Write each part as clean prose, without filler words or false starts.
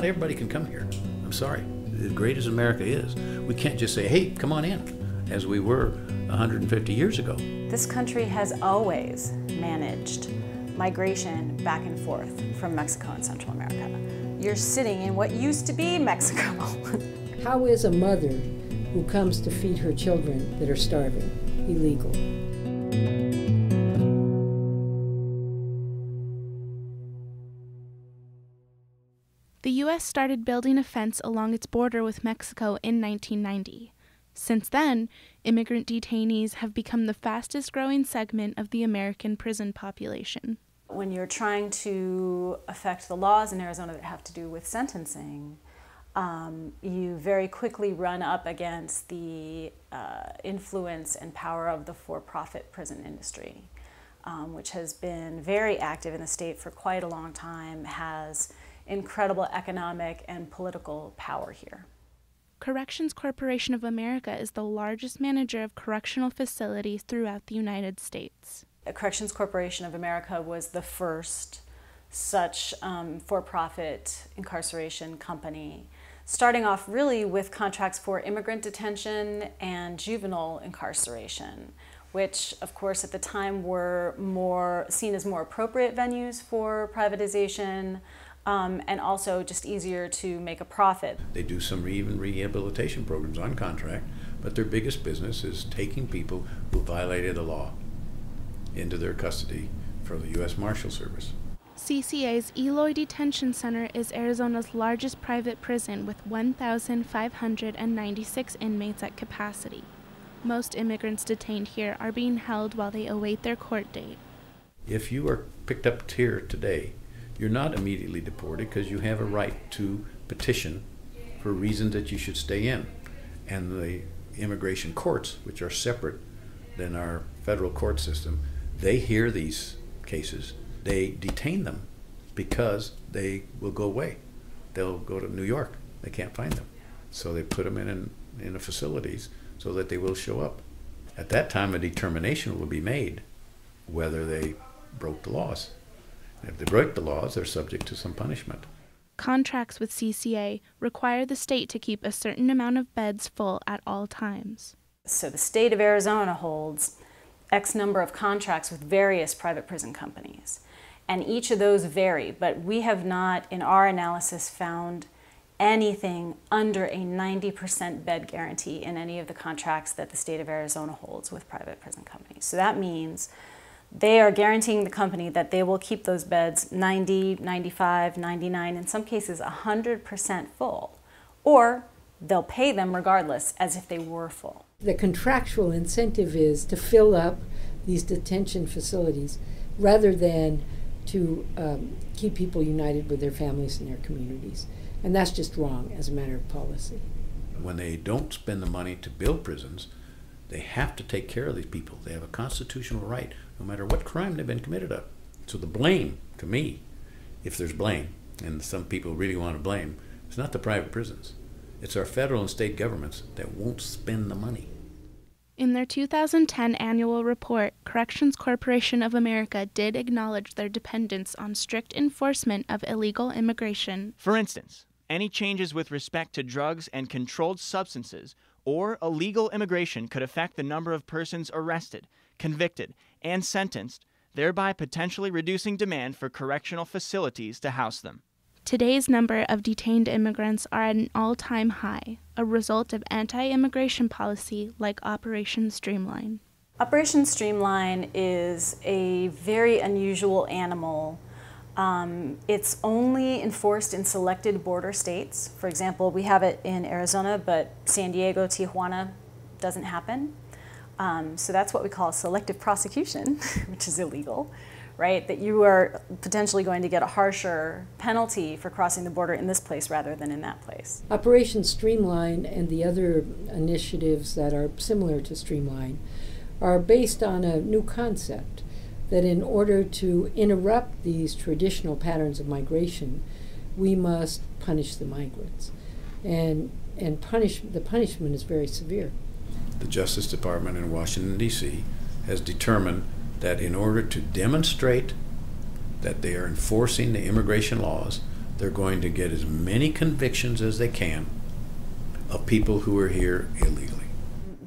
not everybody can come here. I'm sorry. As great as America is, we can't just say, hey, come on in, as we were 150 years ago. This country has always managed migration back and forth from Mexico and Central America. You're sitting in what used to be Mexico. How is a mother who comes to feed her children that are starving illegal? The U.S. started building a fence along its border with Mexico in 1990. Since then, immigrant detainees have become the fastest-growing segment of the American prison population. When you're trying to affect the laws in Arizona that have to do with sentencing, you very quickly run up against the influence and power of the for-profit prison industry, which has been very active in the state for quite a long time, has incredible economic and political power here. Corrections Corporation of America is the largest manager of correctional facilities throughout the United States. Corrections Corporation of America was the first such for-profit incarceration company, starting off really with contracts for immigrant detention and juvenile incarceration, which of course at the time were seen as more appropriate venues for privatization, and also just easier to make a profit. They do some even rehabilitation programs on contract, but their biggest business is taking people who violated the law into their custody for the U.S. Marshal Service. CCA's Eloy Detention Center is Arizona's largest private prison with 1,596 inmates at capacity. Most immigrants detained here are being held while they await their court date. If you are picked up here today, you're not immediately deported because you have a right to petition for reasons that you should stay in. And the immigration courts, which are separate than our federal court system, they hear these cases. They detain them because they will go away. They'll go to New York. They can't find them. So they put them in the facilities so that they will show up. At that time, a determination will be made whether they broke the laws. If they break the laws, they're subject to some punishment. Contracts with CCA require the state to keep a certain amount of beds full at all times. So the state of Arizona holds X number of contracts with various private prison companies, and each of those vary, but we have not, in our analysis, found anything under a 90% bed guarantee in any of the contracts that the state of Arizona holds with private prison companies. So that means they are guaranteeing the company that they will keep those beds 90, 95, 99, in some cases 100% full, or they'll pay them regardless as if they were full. The contractual incentive is to fill up these detention facilities rather than to keep people united with their families and their communities. And that's just wrong as a matter of policy. When they don't spend the money to build prisons, they have to take care of these people. They have a constitutional right, no matter what crime they've been committed of. So the blame, to me, if there's blame, and some people really want to blame, it's not the private prisons. It's our federal and state governments that won't spend the money. In their 2010 annual report, Corrections Corporation of America did acknowledge their dependence on strict enforcement of illegal immigration. For instance, any changes with respect to drugs and controlled substances or illegal immigration could affect the number of persons arrested, convicted, and sentenced, thereby potentially reducing demand for correctional facilities to house them. Today's number of detained immigrants are at an all-time high, a result of anti-immigration policy like Operation Streamline. Operation Streamline is a very unusual animal. It's only enforced in selected border states. For example, we have it in Arizona, but San Diego, Tijuana doesn't happen. So that's what we call selective prosecution, which is illegal, right? That you are potentially going to get a harsher penalty for crossing the border in this place rather than in that place. Operation Streamline and the other initiatives that are similar to Streamline are based on a new concept that in order to interrupt these traditional patterns of migration, we must punish the migrants. And the punishment is very severe. The Justice Department in Washington, D.C. has determined that in order to demonstrate that they are enforcing the immigration laws, they're going to get as many convictions as they can of people who are here illegally.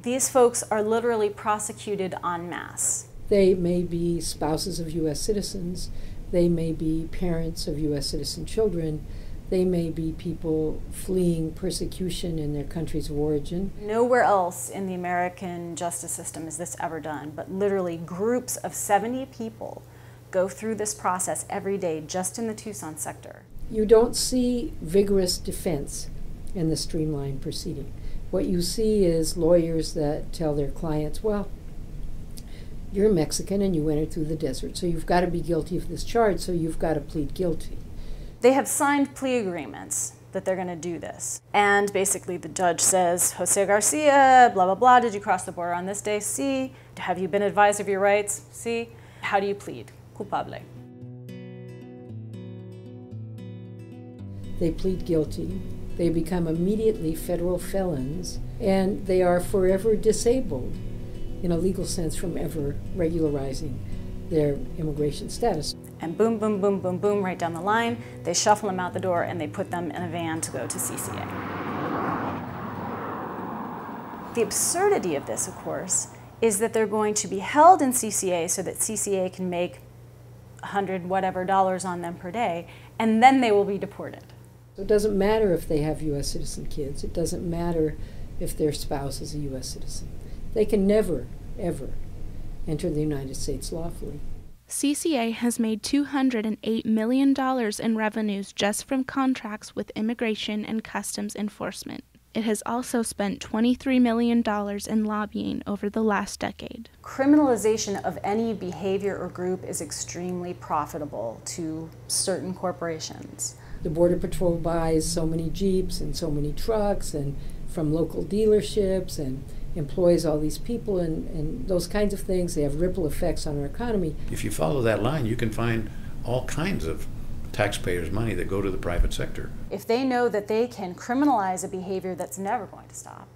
These folks are literally prosecuted en masse. They may be spouses of U.S. citizens. They may be parents of U.S. citizen children. They may be people fleeing persecution in their countries of origin. Nowhere else in the American justice system is this ever done, but literally groups of 70 people go through this process every day just in the Tucson sector. You don't see vigorous defense in the streamlined proceeding. What you see is lawyers that tell their clients, well, you're Mexican and you entered through the desert, so you've got to be guilty of this charge, so you've got to plead guilty. They have signed plea agreements that they're going to do this. And basically the judge says, Jose Garcia, blah, blah, blah, did you cross the border on this day? Sí. Have you been advised of your rights? Sí. How do you plead? Culpable. They plead guilty. They become immediately federal felons, and they are forever disabled in a legal sense from ever regularizing their immigration status. And boom, boom, boom, boom, boom, right down the line, they shuffle them out the door and they put them in a van to go to CCA. The absurdity of this, of course, is that they're going to be held in CCA so that CCA can make $100 whatever on them per day, and then they will be deported. So it doesn't matter if they have U.S. citizen kids. It doesn't matter if their spouse is a U.S. citizen. They can never, ever enter the United States lawfully. CCA has made $208 million in revenues just from contracts with immigration and customs enforcement. It has also spent $23 million in lobbying over the last decade. Criminalization of any behavior or group is extremely profitable to certain corporations. The Border Patrol buys so many Jeeps and so many trucks and from local dealerships and employs all these people and those kinds of things. They have ripple effects on our economy. If you follow that line, you can find all kinds of taxpayers' money that go to the private sector. If they know that they can criminalize a behavior that's never going to stop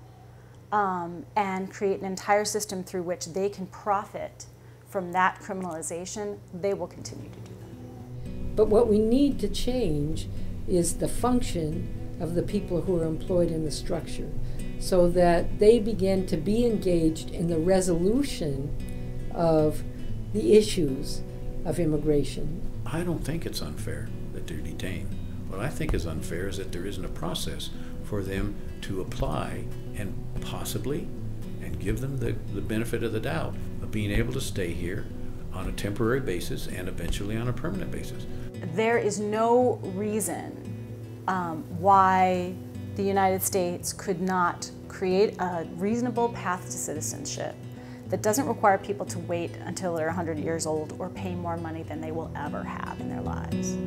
and create an entire system through which they can profit from that criminalization, they will continue to do that. But what we need to change is the function of the people who are employed in the structure, so that they begin to be engaged in the resolution of the issues of immigration. I don't think it's unfair that they're detained. What I think is unfair is that there isn't a process for them to apply and possibly, and give them the benefit of the doubt of being able to stay here on a temporary basis and eventually on a permanent basis. There is no reason why the United States could not create a reasonable path to citizenship that doesn't require people to wait until they're 100 years old or pay more money than they will ever have in their lives.